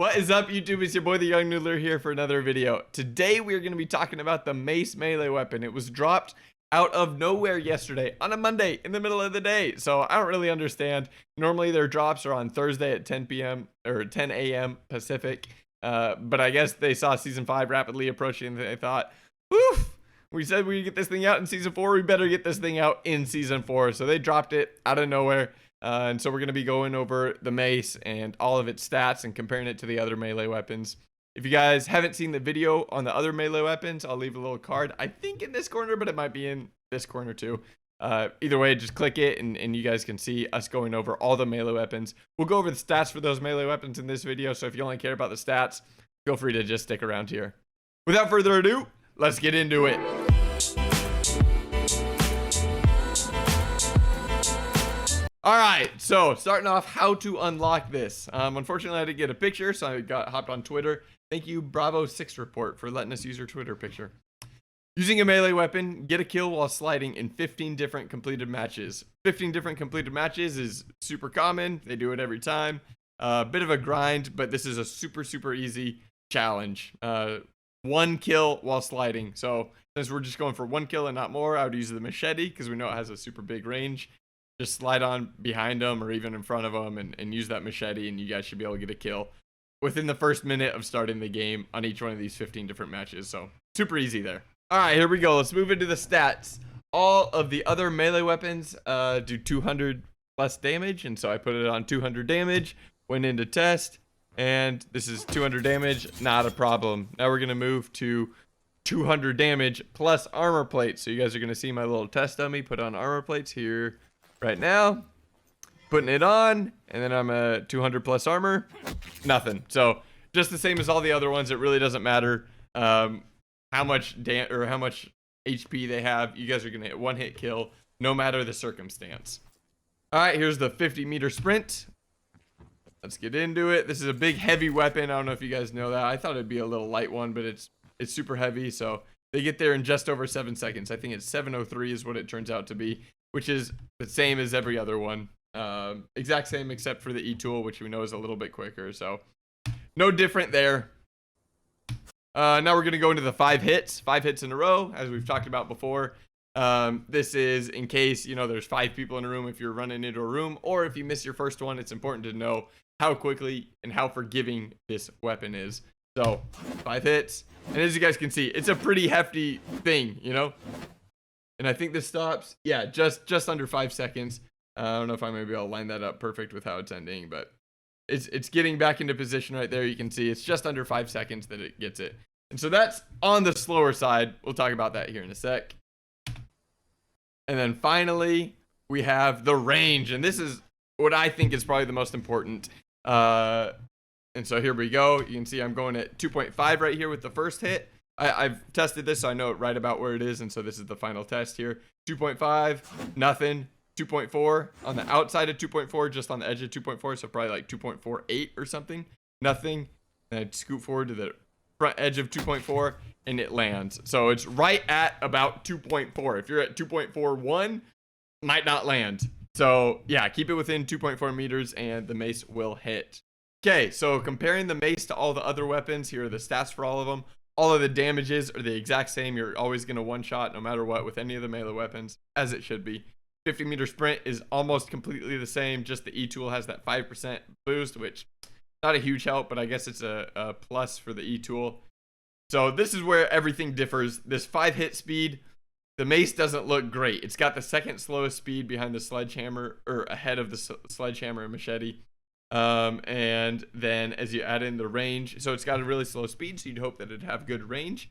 What is up, YouTube? It's your boy, the Young Noodler, here for another video. Today, we are going to be talking about the Mace melee weapon. It was dropped out of nowhere yesterday on a Monday in the middle of the day. So I don't really understand. Normally, their drops are on Thursday at 10 p.m. or 10 a.m. Pacific. But I guess they saw Season 5 rapidly approaching and they thought, woof, we said we'd get this thing out in Season 4. We better get this thing out in Season 4. So they dropped it out of nowhere. And so we're going to be going over the Mace and all of its stats and comparing it to the other melee weapons. If you guys haven't seen the video on the other melee weapons, I'll leave a little card, I think in this corner, but it might be in this corner too. Either way, just click it and you guys can see us going over all the melee weapons. We'll go over the stats for those melee weapons in this video, so if you only care about the stats, feel free to just stick around here. Without further ado, let's get into it. All right, so starting off, how to unlock this. Unfortunately, I didn't get a picture, so I hopped on Twitter. Thank you, Bravo6 Report, for letting us use your Twitter picture. Using a melee weapon, get a kill while sliding in 15 different completed matches. 15 different completed matches is super common. They do it every time. Bit of a grind, but this is a super easy challenge. One kill while sliding. So since we're just going for one kill and not more, I would use the machete because we know it has a super big range. Just slide on behind them or even in front of them and use that machete, and you guys should be able to get a kill within the first minute of starting the game on each one of these 15 different matches. So super easy there. All right, here we go. Let's move into the stats. All of the other melee weapons do 200 plus damage, and so I put it on 200 damage, went into test, and this is 200 damage, not a problem. Now we're going to move to 200 damage plus armor plates. So you guys are going to see my little test dummy put on armor plates here right now, putting it on, and then I'm a 200 plus armor, nothing. So just the same as all the other ones. It really doesn't matter how much HP they have. You guys are gonna hit one hit kill no matter the circumstance. All right, here's the 50-meter sprint. Let's get into it. This is a big heavy weapon. I don't know if you guys know that. I thought it'd be a little light one, but it's super heavy. So they get there in just over 7 seconds. I think it's 7:03 is what it turns out to be, which is the same as every other one. Exact same except for the E-tool, which we know is a little bit quicker. So no different there. Now we're going to go into the 5 hits. 5 hits in a row, as we've talked about before. This is in case, there's 5 people in a room if you're running into a room, or if you miss your first one, it's important to know how quickly and how forgiving this weapon is. So 5 hits. And as you guys can see, it's a pretty hefty thing, And I think this stops, yeah, just under 5 seconds. I don't know if I'm going to be able to line that up perfect with how it's ending, but it's getting back into position right there. You can see it's just under 5 seconds that it gets it. And so that's on the slower side. We'll talk about that here in a sec. And then finally, we have the range. And this is what I think is probably the most important. And so here we go. You can see I'm going at 2.5 right here with the first hit. I've tested this, so I know right about where it is, and so this is the final test here. 2.5, nothing. 2.4 on the outside of 2.4, just on the edge of 2.4, so probably like 2.48 or something. Nothing. And I scoot forward to the front edge of 2.4, and it lands. So it's right at about 2.4. If you're at 2.41, might not land. So yeah, keep it within 2.4 meters, and the mace will hit. Okay, so comparing the mace to all the other weapons, here are the stats for all of them. All of the damages are the exact same. You're always going to one-shot no matter what with any of the melee weapons, as it should be. 50-meter sprint is almost completely the same. Just the E-tool has that 5% boost, which not a huge help, but I guess it's a plus for the E-tool. So this is where everything differs. This 5-hit speed, the mace doesn't look great. It's got the second slowest speed behind the sledgehammer, or ahead of the sledgehammer and machete. And then as you add in the range, so it's got a really slow speed, so you'd hope that it'd have good range,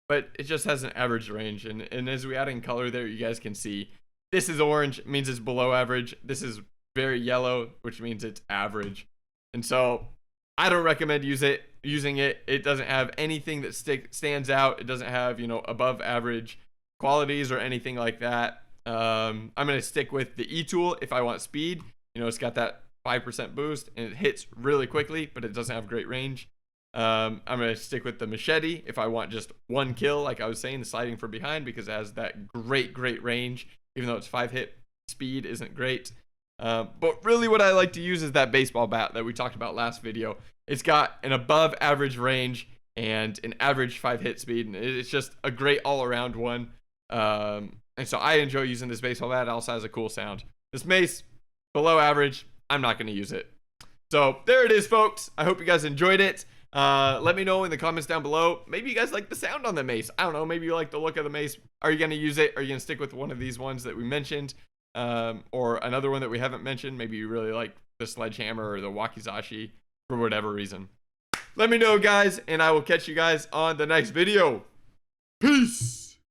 but it just has an average range. And as we add in color there, you guys can see this is orange, means it's below average. This is very yellow, which means it's average. And so I don't recommend using it. It doesn't have anything that stands out. It doesn't have, above average qualities or anything like that. I'm going to stick with the E-tool if I want speed. It's got that 5% boost and it hits really quickly, but it doesn't have great range. I'm going to stick with the machete if I want just one kill, like I was saying, the sliding from behind, because it has that great range, even though its 5-hit speed isn't great. But really what I like to use is that baseball bat that we talked about last video. It's got an above average range and an average 5 hit speed, and it's just a great all-around one. And so I enjoy using this baseball bat. It also has a cool sound. This mace, below average. I'm not going to use it. So there it is, folks. I hope you guys enjoyed it. Let me know in the comments down below. Maybe you guys like the sound on the mace. I don't know. Maybe you like the look of the mace. Are you going to use it? Are you going to stick with one of these ones that we mentioned? Or another one that we haven't mentioned? Maybe you really like the sledgehammer or the wakizashi for whatever reason. Let me know, guys, and I will catch you guys on the next video. Peace.